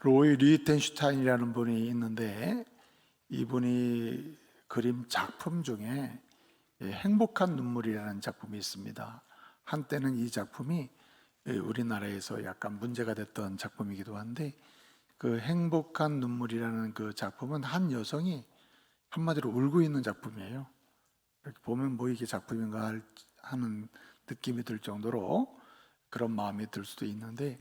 로이 리히텐슈타인이라는 분이 있는데 이분이 그림 작품 중에 행복한 눈물이라는 작품이 있습니다. 한때는 이 작품이 우리나라에서 약간 문제가 됐던 작품이기도 한데, 그 행복한 눈물이라는 그 작품은 한 여성이 한마디로 울고 있는 작품이에요. 이렇게 보면 뭐 이게 작품인가 하는 느낌이 들 정도로 그런 마음이 들 수도 있는데,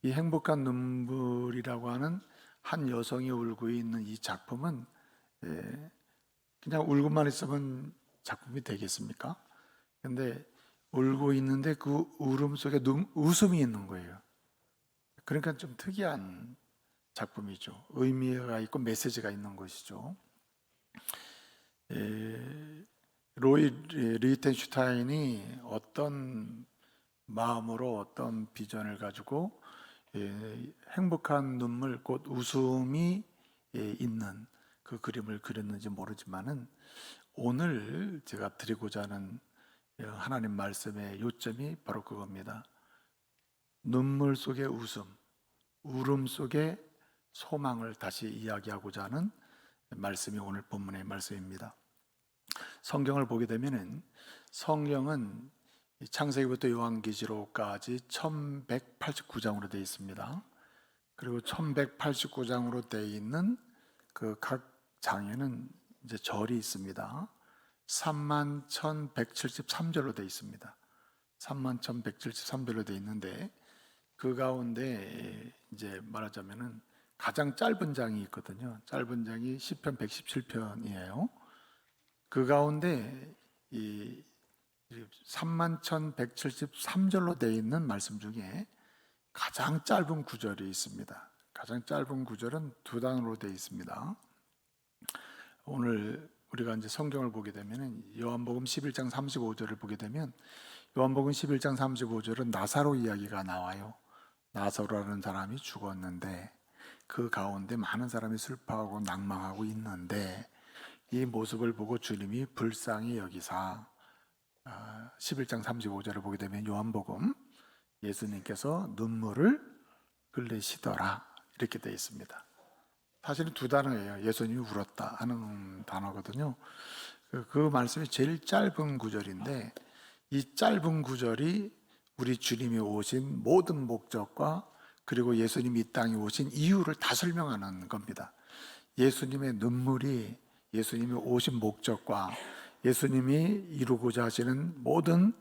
이 행복한 눈물이라고 하는 한 여성이 울고 있는 이 작품은 그냥 울고만 있으면 작품이 되겠습니까? 근데 울고 있는데 그 울음 속에 웃음이 있는 거예요. 그러니까 좀 특이한 작품이죠. 의미가 있고 메시지가 있는 것이죠. 로이 리히텐슈타인이 어떤 마음으로 어떤 비전을 가지고 행복한 눈물, 곧 웃음이 있는 그 그림을 그렸는지 모르지만은, 오늘 제가 드리고자 하는 하나님 말씀의 요점이 바로 그겁니다. 눈물 속의 웃음, 울음 속의 소망을 다시 이야기하고자 하는 말씀이 오늘 본문의 말씀입니다. 성경을 보게 되면은, 성경은 창세기부터 요한계시록까지 1189장으로 되어 있습니다. 그리고 1189장으로 되어 있는 그 각 장에는 이제 절이 있습니다. 31,173절로 되어 있습니다. 31,173절로 되어 있는데, 그 가운데 이제 말하자면은 가장 짧은 장이 있거든요. 짧은 장이 시편 117편이에요. 그 가운데 이 31,173절로 되어 있는 말씀 중에 가장 짧은 구절이 있습니다. 가장 짧은 구절은 두 단어로 되어 있습니다. 오늘 우리가 이제 성경을 보게 되면 요한복음 11장 35절을 보게 되면, 요한복음 11장 35절은 나사로 이야기가 나와요. 나사로라는 사람이 죽었는데 그 가운데 많은 사람이 슬퍼하고 낭망하고 있는데, 이 모습을 보고 주님이 불쌍히 여기사 11장 35절을 보게 되면 요한복음 예수님께서 눈물을 흘리시더라 이렇게 되어 있습니다. 사실은 두 단어예요. 예수님이 울었다 하는 단어거든요. 그 말씀이 제일 짧은 구절인데, 이 짧은 구절이 우리 주님이 오신 모든 목적과 그리고 예수님이 이 땅에 오신 이유를 다 설명하는 겁니다. 예수님의 눈물이 예수님이 오신 목적과 예수님이 이루고자 하시는 모든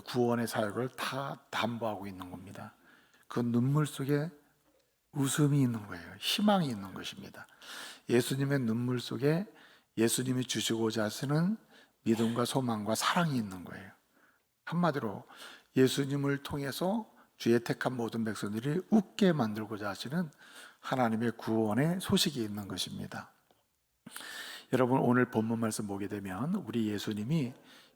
구원의 사역을 다 담보하고 있는 겁니다. 그 눈물 속에 웃음이 있는 거예요. 희망이 있는 것입니다. 예수님의 눈물 속에 예수님이 주시고자 하시는 믿음과 소망과 사랑이 있는 거예요. 한마디로 예수님을 통해서 주의 택한 모든 백성들이 웃게 만들고자 하시는 하나님의 구원의 소식이 있는 것입니다. 여러분, 오늘 본문 말씀 보게 되면 우리 예수님이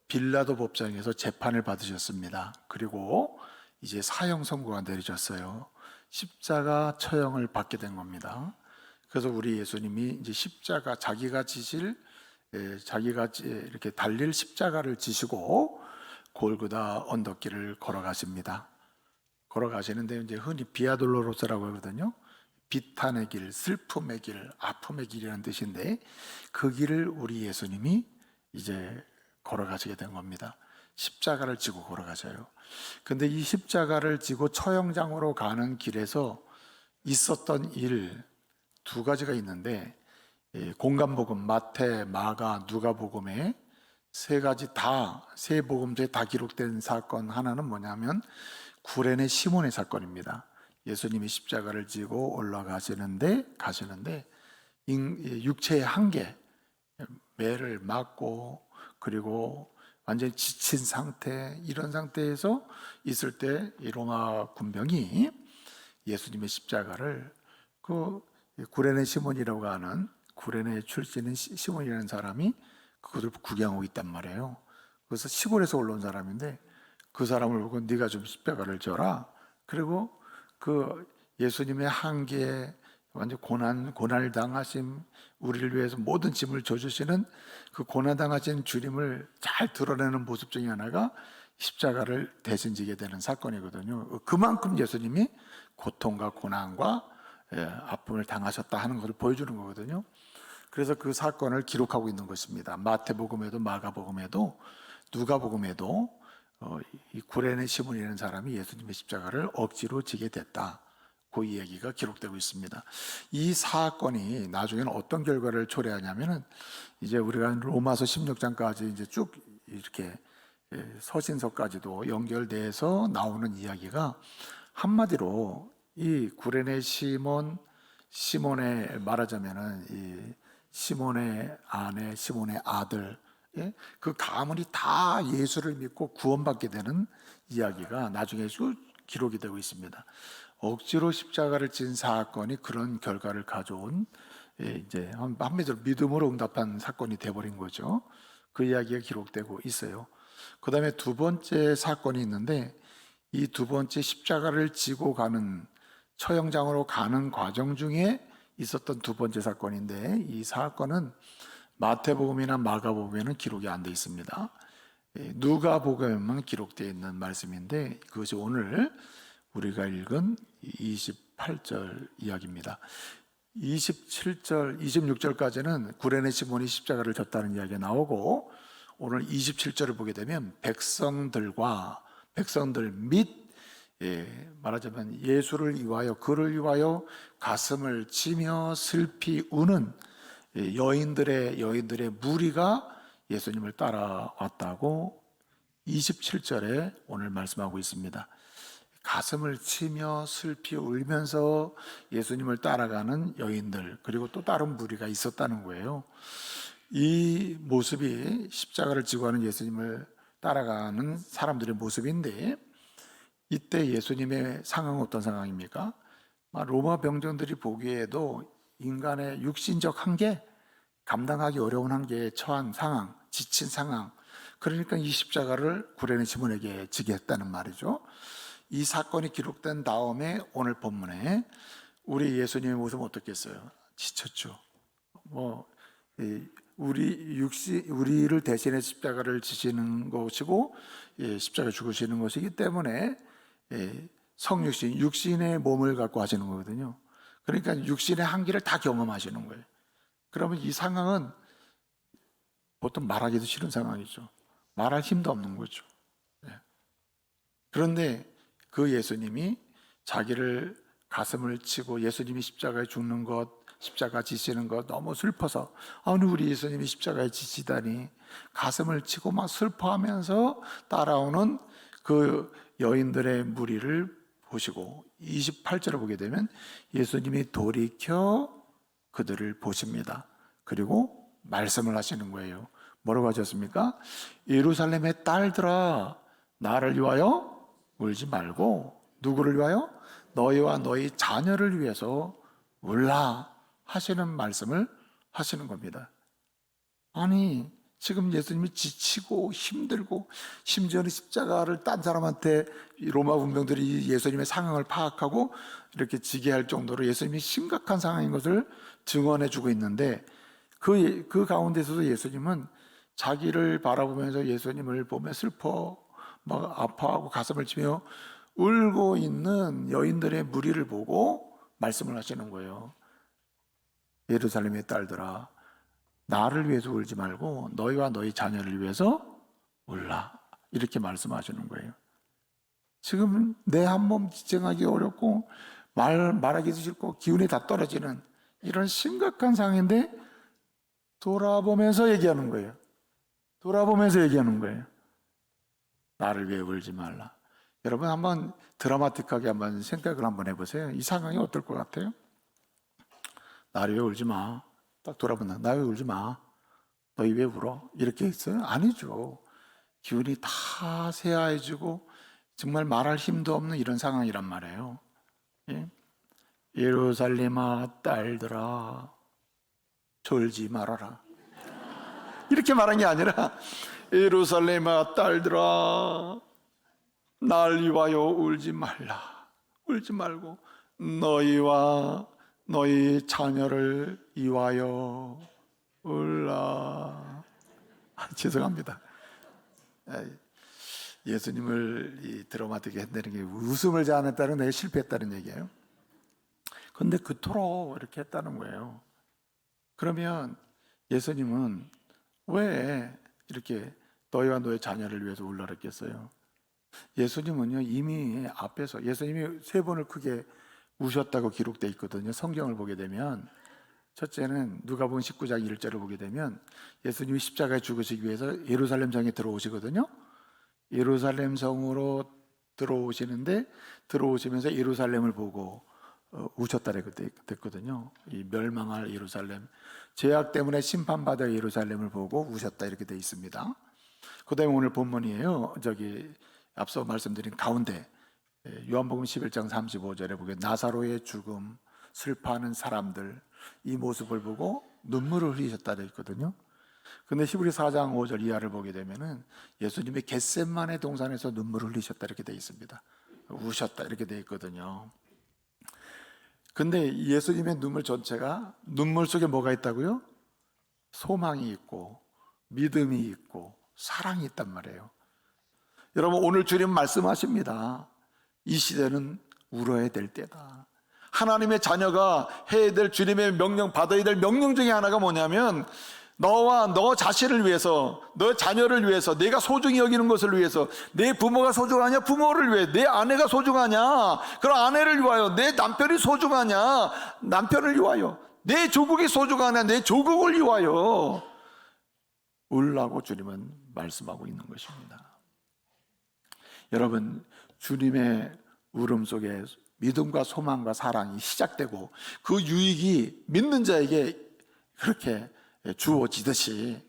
빌라도 법정에서 재판을 받으셨습니다. 그리고 이제 사형 선고가 내려졌어요. 십자가 처형을 받게 된 겁니다. 그래서 우리 예수님이 이제 십자가, 자기가 이렇게 달릴 십자가를 지시고 골고다 언덕길을 걸어가십니다. 걸어가시는데 이제 흔히 비아돌로로스라고 하거든요. 비탄의 길, 슬픔의 길, 아픔의 길이라는 뜻인데, 그 길을 우리 예수님이 이제 걸어가시게 된 겁니다. 십자가를 지고 걸어가셔요. 근데 이 십자가를 지고 처형장으로 가는 길에서 있었던 일 두 가지가 있는데, 공간복음 마태, 마가, 누가복음에 세 복음서에 다 기록된 사건 하나는 뭐냐면 구레네 시몬의 사건입니다. 예수님이 십자가를 지고 올라가시는데 육체의 한계, 매를 맞고 그리고 완전히 지친 상태, 이런 상태에서 있을 때 이 로마 군병이 예수님의 십자가를 구레네 시몬이라고 하는, 구레네 출신인 시몬이라는 사람이 그것을 구경하고 있단 말이에요. 그래서 시골에서 올라온 사람인데 그 사람을 보고 네가 좀 십자가를 져라. 그리고 그 예수님의 한계에 완전 고난을 당하심, 우리를 위해서 모든 짐을 져주시는 그 고난당하신 주님을 잘 드러내는 모습 중에 하나가 십자가를 대신지게 되는 사건이거든요. 그만큼 예수님이 고통과 고난과 아픔을 당하셨다 하는 것을 보여주는 거거든요. 그래서 그 사건을 기록하고 있는 것입니다. 마태복음에도 마가복음에도 누가복음에도 이 구레네 시몬이라는 사람이 예수님의 십자가를 억지로 지게 됐다. 그 이야기가 기록되고 있습니다. 이 사건이 나중에는 어떤 결과를 초래하냐면은 이제 우리가 로마서 16장까지 이제 쭉 이렇게 서신서까지도 연결돼서 나오는 이야기가 한마디로 이 구레네 시몬의 말하자면은 이 시몬의 아내, 시몬의 아들, 그 가문이 다 예수를 믿고 구원받게 되는 이야기가 나중에 쭉 기록이 되고 있습니다. 억지로 십자가를 진 사건이 그런 결과를 가져온 이제 한마디로 믿음으로 응답한 사건이 돼버린 거죠. 그 이야기가 기록되고 있어요. 그 다음에 두 번째 사건이 있는데 이 두 번째 십자가를 지고 가는 처형장으로 가는 과정 중에 있었던 두 번째 사건인데 이 사건은 마태복음이나 마가복음에는 기록이 안 돼 있습니다. 누가복음에만 기록되어 있는 말씀인데 그것이 오늘 우리가 읽은 28절 이야기입니다. 27절, 26절까지는 구레네 시몬이 십자가를 졌다는 이야기가 나오고 오늘 27절을 보게 되면 백성들 및 말하자면 예수를 위하여 그를 위하여 가슴을 치며 슬피 우는 여인들의 무리가 예수님을 따라왔다고 27절에 오늘 말씀하고 있습니다. 가슴을 치며 슬피 울면서 예수님을 따라가는 여인들 그리고 또 다른 무리가 있었다는 거예요. 이 모습이 십자가를 지고 가는 예수님을 따라가는 사람들의 모습인데 이때 예수님의 상황은 어떤 상황입니까? 로마 병정들이 보기에도 인간의 육신적 한계, 감당하기 어려운 한계에 처한 상황, 지친 상황. 그러니까 이 십자가를 구레네 시몬에게 지게 했다는 말이죠. 이 사건이 기록된 다음에 오늘 본문에 우리 예수님의 모습은 어떻겠어요? 지쳤죠. 우리를 대신해 십자가를 지시는 것이고 십자가 죽으시는 것이기 때문에 성육신, 육신의 몸을 갖고 하시는 거거든요. 그러니까 육신의 한계를 다 경험하시는 거예요. 그러면 이 상황은 보통 말하기도 싫은 상황이죠. 말할 힘도 없는 거죠. 그런데 그 예수님이 자기를 가슴을 치고 예수님이 십자가에 죽는 것, 십자가 지시는 것 너무 슬퍼서 아니 우리 예수님이 십자가에 지시다니 가슴을 치고 막 슬퍼하면서 따라오는 그 여인들의 무리를 보시고 28절을 보게 되면 예수님이 돌이켜 그들을 보십니다. 그리고 말씀을 하시는 거예요. 뭐라고 하셨습니까? 예루살렘의 딸들아 나를 위하여 울지 말고 누구를 위하여? 너희와 너희 자녀를 위해서 울라 하시는 말씀을 하시는 겁니다. 아니 지금 예수님이 지치고 힘들고 심지어는 십자가를 딴 사람한테 로마 군병들이 예수님의 상황을 파악하고 이렇게 지게 할 정도로 예수님이 심각한 상황인 것을 증언해 주고 있는데 그 가운데서도 예수님은 자기를 바라보면서 예수님을 보며 슬퍼 막 아파하고 가슴을 치며 울고 있는 여인들의 무리를 보고 말씀을 하시는 거예요. 예루살렘의 딸들아 나를 위해서 울지 말고 너희와 너희 자녀를 위해서 울라 이렇게 말씀하시는 거예요. 지금 내 한 몸 지탱하기 어렵고 말하기도 싫고 기운이 다 떨어지는 이런 심각한 상황인데 돌아보면서 얘기하는 거예요. 돌아보면서 얘기하는 거예요. 나를 위해 울지 말라. 여러분 한번 드라마틱하게 한번 생각을 한번 해보세요. 이 상황이 어떨 것 같아요? 나를 위해 울지 마. 딱 돌아본다. 나를 위해 울지 마. 너희 왜 울어? 이렇게 했어요? 아니죠. 기운이 다 쇠하해지고 정말 말할 힘도 없는 이런 상황이란 말이에요. 예? 예루살렘아 딸들아 졸지 말아라. 이렇게 말한 게 아니라 예루살렘아 딸들아 날 위하여 울지 말라. 울지 말고 너희와 너희 자녀를 위하여 울라. 죄송합니다. 예수님을 드라마틱하게 한다는 게 웃음을 자아냈다는 게 실패했다는 얘기예요. 근데 그토록 이렇게 했다는 거예요. 그러면 예수님은 왜 이렇게 너희와 너의 자녀를 위해서 울라 그랬겠어요? 예수님은요, 이미 앞에서 예수님이 3번을 크게 우셨다고 기록되어 있거든요. 성경을 보게 되면 첫째는 누가복음 19장 1절을 보게 되면 예수님이 십자가에 죽으시기 위해서 예루살렘 성에 들어오시거든요. 예루살렘 성으로 들어오시는데 들어오시면서 예루살렘을 보고 우셨다 됐거든요. 이 멸망할 예루살렘, 죄악 때문에 심판받을 예루살렘을 보고 우셨다 이렇게 돼 있습니다. 그다음에 오늘 본문이에요. 앞서 말씀드린 가운데 요한복음 11장 35절에 보게 나사로의 죽음, 슬퍼하는 사람들 이 모습을 보고 눈물을 흘리셨다 되어 있거든요. 근데 히브리 4장 5절 이하를 보게 되면은 예수님의 겟세마네 동산에서 눈물을 흘리셨다 이렇게 되어 있습니다. 우셨다 이렇게 되어 있거든요. 근데 예수님의 눈물 전체가 눈물 속에 뭐가 있다고요? 소망이 있고 믿음이 있고 사랑이 있단 말이에요. 여러분, 오늘 주님 말씀하십니다. 이 시대는 울어야 될 때다. 하나님의 자녀가 해야 될 주님의 명령, 받아야 될 명령 중에 하나가 뭐냐면 너와 너 자신을 위해서, 너 자녀를 위해서, 내가 소중히 여기는 것을 위해서, 내 부모가 소중하냐? 부모를 위해. 내 아내가 소중하냐? 그럼 아내를 위하여. 내 남편이 소중하냐? 남편을 위하여. 내 조국이 소중하냐? 내 조국을 위하여 울라고 주님은 말씀하고 있는 것입니다. 여러분, 주님의 울음 속에 믿음과 소망과 사랑이 시작되고 그 유익이 믿는 자에게 그렇게 주어지듯이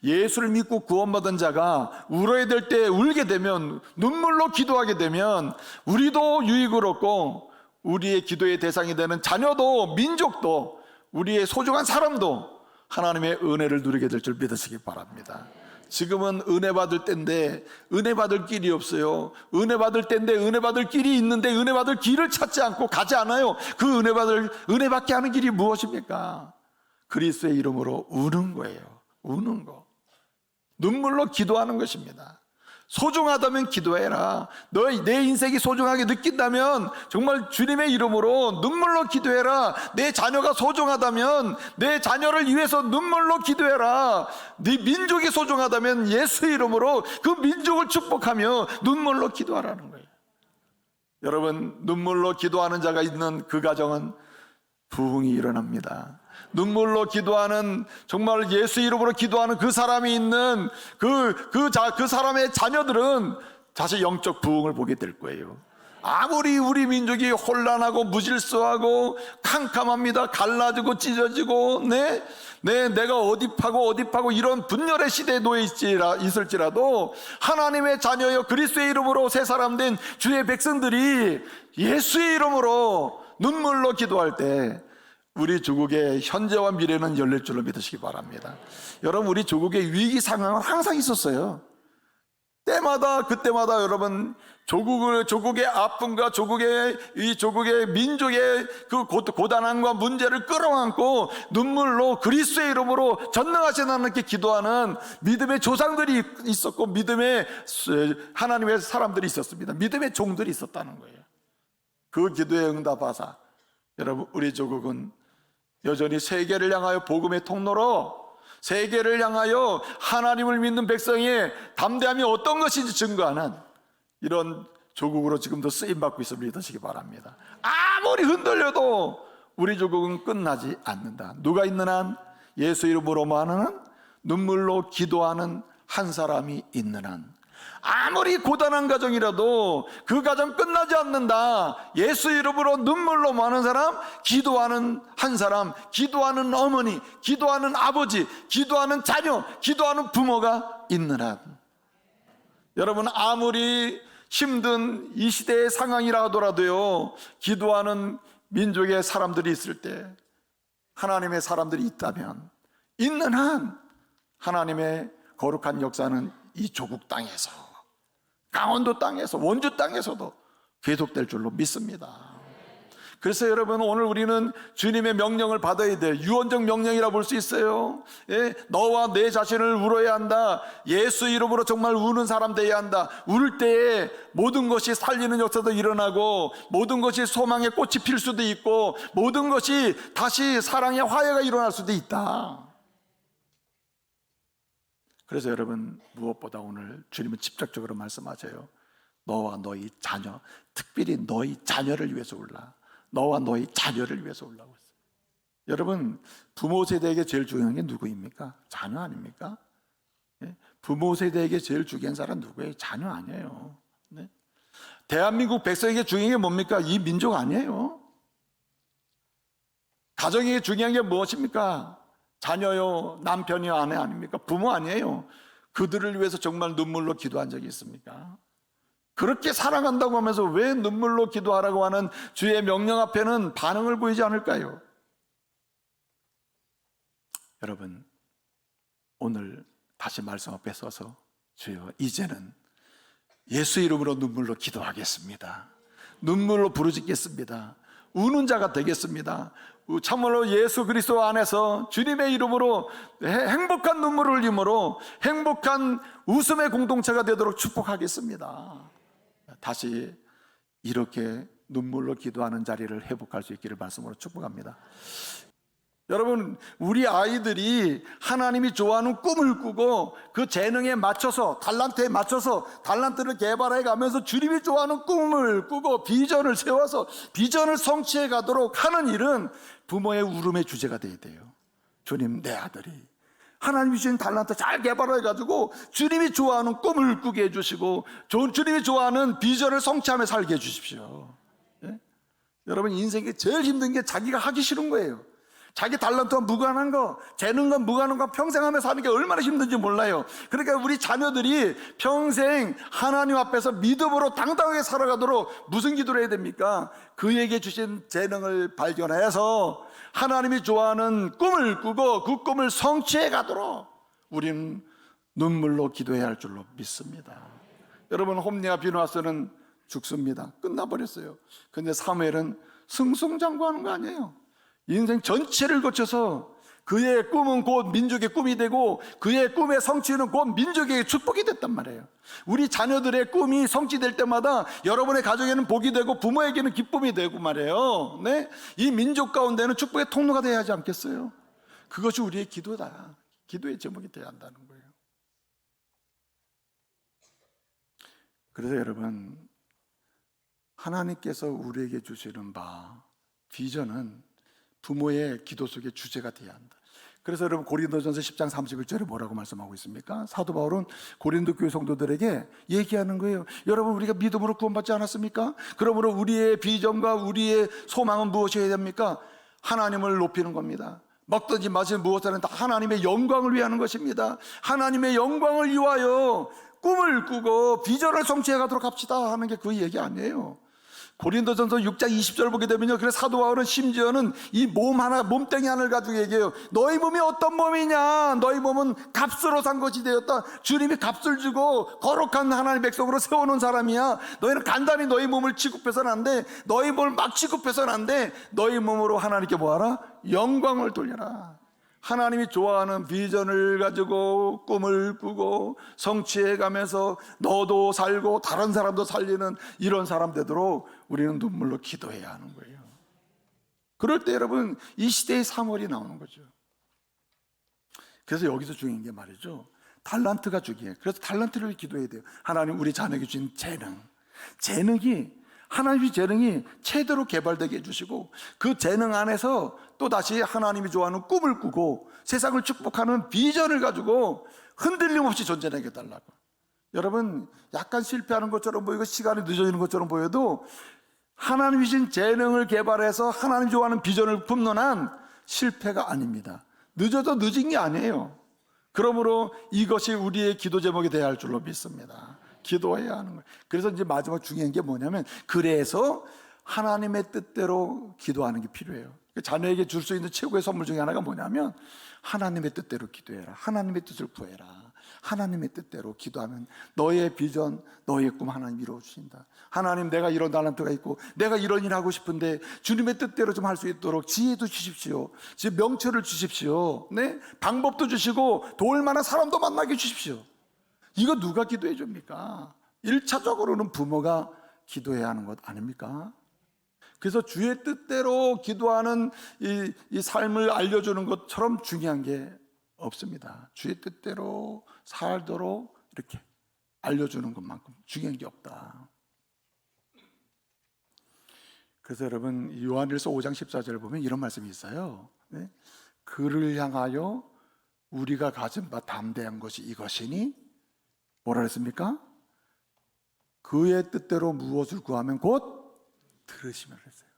예수를 믿고 구원받은 자가 울어야 될 때 울게 되면, 눈물로 기도하게 되면 우리도 유익을 얻고 우리의 기도의 대상이 되는 자녀도, 민족도, 우리의 소중한 사람도 하나님의 은혜를 누리게 될 줄 믿으시기 바랍니다. 지금은 은혜 받을 때인데 은혜 받을 길이 없어요. 은혜 받을 때인데 은혜 받을 길이 있는데 은혜 받을 길을 찾지 않고 가지 않아요. 그 은혜 받게 하는 길이 무엇입니까? 그리스도의 이름으로 우는 거예요. 우는 거. 눈물로 기도하는 것입니다. 소중하다면 기도해라. 내 인생이 소중하게 느낀다면 정말 주님의 이름으로 눈물로 기도해라. 내 자녀가 소중하다면 내 자녀를 위해서 눈물로 기도해라. 네 민족이 소중하다면 예수의 이름으로 그 민족을 축복하며 눈물로 기도하라는 거예요. 여러분, 눈물로 기도하는 자가 있는 그 가정은 부흥이 일어납니다. 눈물로 기도하는, 정말 예수 이름으로 기도하는 그 사람이 있는 그 사람의 자녀들은 다시 영적 부흥을 보게 될 거예요. 아무리 우리 민족이 혼란하고 무질서하고 캄캄합니다. 갈라지고 찢어지고 내가 어디 파고 이런 분열의 시대에 놓여 있을지라도 하나님의 자녀여 그리스도의 이름으로 새 사람 된 주의 백성들이 예수의 이름으로 눈물로 기도할 때 우리 조국의 현재와 미래는 열릴 줄로 믿으시기 바랍니다. 여러분, 우리 조국의 위기 상황은 항상 있었어요. 그때마다 여러분, 조국의 아픔과 조국의 민족의 그 고단함과 문제를 끌어안고 눈물로 그리스도의 이름으로 전능하신 하나님께 기도하는 믿음의 조상들이 있었고, 믿음의 하나님의 사람들이 있었습니다. 믿음의 종들이 있었다는 거예요. 그 기도에 응답하사 여러분, 우리 조국은 여전히 세계를 향하여 복음의 통로로, 세계를 향하여 하나님을 믿는 백성의 담대함이 어떤 것인지 증거하는 이런 조국으로 지금도 쓰임받고 있음을 믿으시기 바랍니다. 아무리 흔들려도 우리 조국은 끝나지 않는다. 누가 있는 한, 예수 이름으로 하는 눈물로 기도하는 한 사람이 있는 한, 아무리 고단한 가정이라도 그 가정 끝나지 않는다. 예수 이름으로 눈물로 많은 사람, 기도하는 한 사람, 기도하는 어머니, 기도하는 아버지, 기도하는 자녀, 기도하는 부모가 있는 한, 여러분, 아무리 힘든 이 시대의 상황이라 하더라도요, 기도하는 민족의 사람들이 있을 때, 하나님의 사람들이 있다면, 있는 한 하나님의 거룩한 역사는 이 조국 땅에서, 강원도 땅에서, 원주 땅에서도 계속될 줄로 믿습니다. 그래서 여러분, 오늘 우리는 주님의 명령을 받아야 돼요. 유언적 명령이라 볼 수 있어요. 예? 너와 내 자신을 울어야 한다. 예수 이름으로 정말 우는 사람 되어야 한다. 울 때에 모든 것이 살리는 역사도 일어나고, 모든 것이 소망의 꽃이 필 수도 있고, 모든 것이 다시 사랑의 화해가 일어날 수도 있다. 그래서 여러분, 무엇보다 오늘 주님은 직접적으로 말씀하세요. 너와 너희 자녀, 특별히 너희 자녀를 위해서 울라. 너와 너희 자녀를 위해서 울라고 했어요. 여러분, 부모 세대에게 제일 중요한 게 누구입니까? 자녀 아닙니까? 네? 부모 세대에게 제일 중요한 사람 누구예요? 자녀 아니에요. 네? 대한민국 백성에게 중요한 게 뭡니까? 이 민족 아니에요. 가정에게 중요한 게 무엇입니까? 자녀요, 남편이요, 아내 아닙니까? 부모 아니에요. 그들을 위해서 정말 눈물로 기도한 적이 있습니까? 그렇게 사랑한다고 하면서 왜 눈물로 기도하라고 하는 주의 명령 앞에는 반응을 보이지 않을까요? 여러분, 오늘 다시 말씀 앞에 서서 주여, 이제는 예수 이름으로 눈물로 기도하겠습니다. 눈물로 부르짖겠습니다. 우는 자가 되겠습니다. 참으로 예수 그리스도 안에서 주님의 이름으로 행복한 눈물을 흘림으로 행복한 웃음의 공동체가 되도록 축복하겠습니다. 다시 이렇게 눈물로 기도하는 자리를 회복할 수 있기를 말씀으로 축복합니다. 여러분, 우리 아이들이 하나님이 좋아하는 꿈을 꾸고 그 재능에 맞춰서, 달란트에 맞춰서 달란트를 개발해 가면서 주님이 좋아하는 꿈을 꾸고 비전을 세워서 비전을 성취해 가도록 하는 일은 부모의 울음의 주제가 되어야 돼요. 주님, 내 아들이 하나님이 주신 달란트 잘 개발해 가지고 주님이 좋아하는 꿈을 꾸게 해주시고 주님이 좋아하는 비전을 성취하며 살게 해주십시오. 예? 여러분, 인생에 제일 힘든 게 자기가 하기 싫은 거예요. 자기 달란트와 무관한 거, 재능과 무관한 거 평생 하며 사는 게 얼마나 힘든지 몰라요. 그러니까 우리 자녀들이 평생 하나님 앞에서 믿음으로 당당하게 살아가도록 무슨 기도를 해야 됩니까? 그에게 주신 재능을 발견해서 하나님이 좋아하는 꿈을 꾸고 그 꿈을 성취해 가도록 우리는 눈물로 기도해야 할 줄로 믿습니다. 여러분, 홈리와 비누아스는 죽습니다. 끝나버렸어요. 근데 사무엘은 승승장구하는 거 아니에요. 인생 전체를 거쳐서 그의 꿈은 곧 민족의 꿈이 되고 그의 꿈의 성취는 곧 민족의 축복이 됐단 말이에요. 우리 자녀들의 꿈이 성취될 때마다 여러분의 가정에는 복이 되고 부모에게는 기쁨이 되고 말이에요. 네? 이 민족 가운데는 축복의 통로가 되어야 하지 않겠어요? 그것이 우리의 기도다. 기도의 제목이 되어야 한다는 거예요. 그래서 여러분, 하나님께서 우리에게 주시는 바 비전은 부모의 기도 속에 주제가 되어야 한다. 그래서 여러분, 고린도전서 10장 31절에 뭐라고 말씀하고 있습니까? 사도 바울은 고린도 교회 성도들에게 얘기하는 거예요. 여러분, 우리가 믿음으로 구원받지 않았습니까? 그러므로 우리의 비전과 우리의 소망은 무엇이어야 됩니까? 하나님을 높이는 겁니다. 먹든지 마시든 무엇하든 다 하나님의 영광을 위하는 것입니다. 하나님의 영광을 위하여 꿈을 꾸고 비전을 성취해 가도록 합시다 하는 게 그 얘기 아니에요. 고린도전서 6장 20절 보게 되면요, 그래서 사도 바울은 심지어는 이 몸뚱이 하나를 가지고 얘기해요. 너희 몸이 어떤 몸이냐? 너희 몸은 값으로 산 것이 되었다. 주님이 값을 주고 거룩한 하나님의 백성으로 세워놓은 사람이야. 너희는 간단히 너희 몸을 취급해서는 안 돼. 너희 몸을 막 취급해서는 안 돼. 너희 몸으로 하나님께 뭐하라? 영광을 돌려라. 하나님이 좋아하는 비전을 가지고 꿈을 꾸고 성취해 가면서 너도 살고 다른 사람도 살리는 이런 사람 되도록 우리는 눈물로 기도해야 하는 거예요. 그럴 때 여러분, 이 시대의 사물이 나오는 거죠. 그래서 여기서 중요한 게 말이죠, 달란트가 중요해요. 그래서 달란트를 기도해야 돼요. 하나님, 우리 자녀에게 주신 하나님의 재능이 최대로 개발되게 해주시고 그 재능 안에서 또다시 하나님이 좋아하는 꿈을 꾸고 세상을 축복하는 비전을 가지고 흔들림 없이 존재하게 해달라고. 여러분, 약간 실패하는 것처럼 보이고 시간이 늦어지는 것처럼 보여도 하나님이 주신 재능을 개발해서 하나님 좋아하는 비전을 품는 한 실패가 아닙니다. 늦어도 늦은 게 아니에요. 그러므로 이것이 우리의 기도 제목이 되어야 할 줄로 믿습니다. 기도해야 하는 거예요. 그래서 이제 마지막 중요한 게 뭐냐면, 그래서 하나님의 뜻대로 기도하는 게 필요해요. 자녀에게 줄 수 있는 최고의 선물 중에 하나가 뭐냐면 하나님의 뜻대로 기도해라. 하나님의 뜻을 구해라. 하나님의 뜻대로 기도하면 너의 비전, 너의 꿈 하나님 이루어주신다. 하나님, 내가 이런 달란트가 있고 내가 이런 일 하고 싶은데 주님의 뜻대로 좀 할 수 있도록 지혜도 주십시오. 명철을 주십시오. 네? 방법도 주시고 도울 만한 사람도 만나게 주십시오. 이거 누가 기도해 줍니까? 1차적으로는 부모가 기도해야 하는 것 아닙니까? 그래서 주의 뜻대로 기도하는 이 삶을 알려주는 것처럼 중요한 게 없습니다. 주의 뜻대로 살도록 이렇게 알려주는 것만큼 중요한 게 없다. 그래서 여러분, 요한일서 5장 14절을 보면 이런 말씀이 있어요. 네? 그를 향하여 우리가 가진 바 담대한 것이 이것이니 뭐라 그랬습니까? 그의 뜻대로 무엇을 구하면 곧 들으시면 했어요.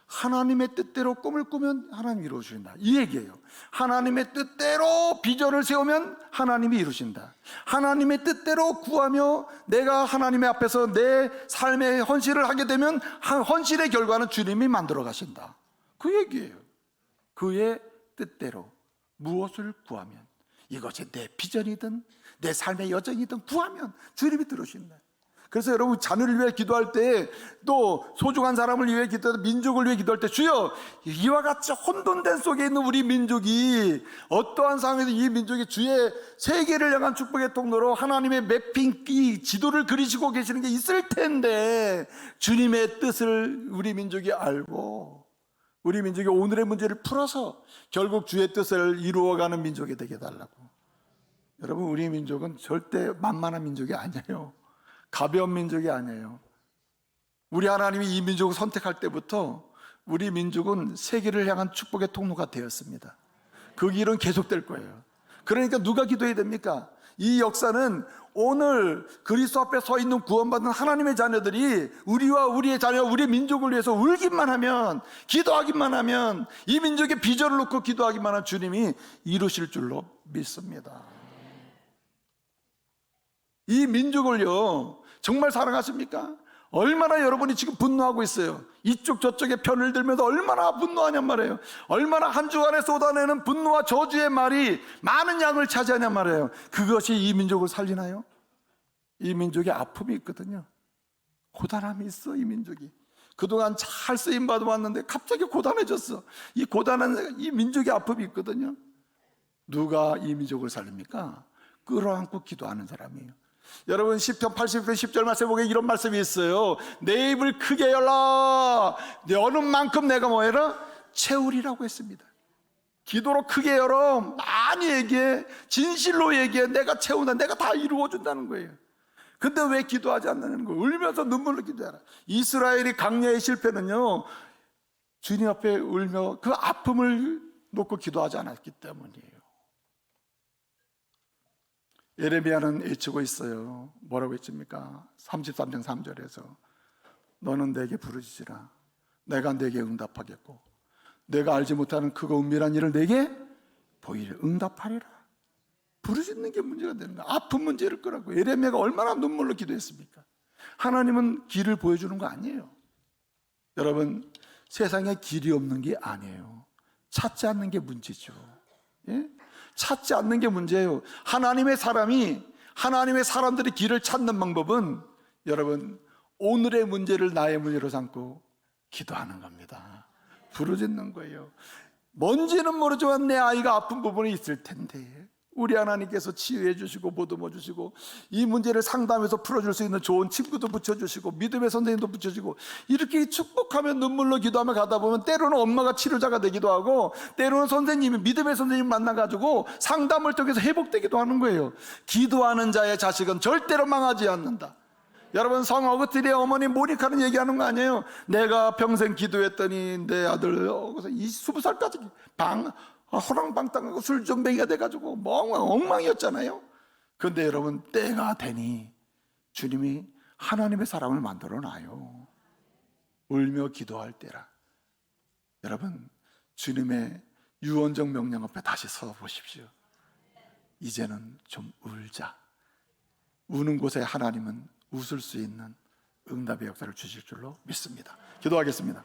하나님의 뜻대로 꿈을 꾸면 하나님이 이루어주신다, 이 얘기예요. 하나님의 뜻대로 비전을 세우면 하나님이 이루신다. 하나님의 뜻대로 구하며 내가 하나님의 앞에서 내 삶의 헌신을 하게 되면 헌신의 결과는 주님이 만들어 가신다, 그 얘기예요. 그의 뜻대로 무엇을 구하면, 이것이 내 비전이든 내 삶의 여정이든 구하면 주님이 들으신다. 그래서 여러분, 자녀를 위해 기도할 때, 또 소중한 사람을 위해 기도할 때, 민족을 위해 기도할 때, 주여, 이와 같이 혼돈된 속에 있는 우리 민족이 어떠한 상황에서 이 민족이 주의 세계를 향한 축복의 통로로 하나님의 매핑, 이 지도를 그리시고 계시는 게 있을 텐데, 주님의 뜻을 우리 민족이 알고 우리 민족이 오늘의 문제를 풀어서 결국 주의 뜻을 이루어가는 민족이 되게 해달라고. 여러분, 우리 민족은 절대 만만한 민족이 아니에요. 가벼운 민족이 아니에요. 우리 하나님이 이 민족을 선택할 때부터 우리 민족은 세계를 향한 축복의 통로가 되었습니다. 그 길은 계속될 거예요. 그러니까 누가 기도해야 됩니까? 이 역사는 오늘 그리스도 앞에 서 있는 구원받은 하나님의 자녀들이 우리와 우리의 자녀, 우리 민족을 위해서 울기만 하면, 기도하기만 하면, 이 민족의 비전을 놓고 기도하기만 하면 주님이 이루실 줄로 믿습니다. 이 민족을요, 정말 사랑하십니까? 얼마나 여러분이 지금 분노하고 있어요. 이쪽 저쪽에 편을 들면서 얼마나 분노하냔 말이에요. 얼마나 한 주간에 쏟아내는 분노와 저주의 말이 많은 양을 차지하냔 말이에요. 그것이 이 민족을 살리나요? 이 민족에 아픔이 있거든요. 고단함이 있어, 이 민족이. 그동안 잘 쓰임받아 왔는데 갑자기 고단해졌어. 이 고단한 이 민족의 아픔이 있거든요. 누가 이 민족을 살립니까? 끌어안고 기도하는 사람이에요. 여러분, 시편 80편 10절 말씀에 보게 이런 말씀이 있어요. 내 입을 크게 열라, 여는 만큼 내가 뭐 해라? 채우리라고 했습니다. 기도로 크게 열어, 많이 얘기해, 진실로 얘기해. 내가 채운다, 내가 다 이루어준다는 거예요. 근데 왜 기도하지 않는 거예요? 울면서 눈물로 기도하라. 이스라엘이 강야의 실패는요, 주님 앞에 울며 그 아픔을 놓고 기도하지 않았기 때문이에요. 예레미야는 외치고 있어요. 뭐라고 외칩니까? 33장 3절에서 너는 내게 부르짖으라, 내가 내게 응답하겠고 내가 알지 못하는 크고 은밀한 일을 내게 보이리. 응답하리라. 부르짖는 게 문제가 되는 거야. 아픈 문제를 끄라고. 예레미야가 얼마나 눈물로 기도했습니까? 하나님은 길을 보여주는 거 아니에요. 여러분, 세상에 길이 없는 게 아니에요. 찾지 않는 게 문제죠. 예? 찾지 않는 게 문제예요. 하나님의 사람들이 길을 찾는 방법은 여러분, 오늘의 문제를 나의 문제로 삼고 기도하는 겁니다. 부르짖는 거예요. 뭔지는 모르지만 내 아이가 아픈 부분이 있을 텐데 우리 하나님께서 치유해 주시고 보듬어 주시고 이 문제를 상담해서 풀어줄 수 있는 좋은 친구도 붙여주시고 믿음의 선생님도 붙여주고, 이렇게 축복하며 눈물로 기도하며 가다 보면 때로는 엄마가 치료자가 되기도 하고 때로는 선생님이 믿음의 선생님 만나가지고 상담을 통해서 회복되기도 하는 거예요. 기도하는 자의 자식은 절대로 망하지 않는다. 여러분, 성 어거스틴의 어머니 모니카는 얘기하는 거 아니에요? 내가 평생 기도했더니 내 아들 20살까지 호랑방탕하고 술좀뱅이가 돼가지고 엉망이었잖아요. 그런데 여러분, 때가 되니 주님이 하나님의 사람을 만들어 놔요. 울며 기도할 때라. 여러분, 주님의 유언적 명령 앞에 다시 서 보십시오. 이제는 좀 울자. 우는 곳에 하나님은 웃을 수 있는 응답의 역사를 주실 줄로 믿습니다. 기도하겠습니다.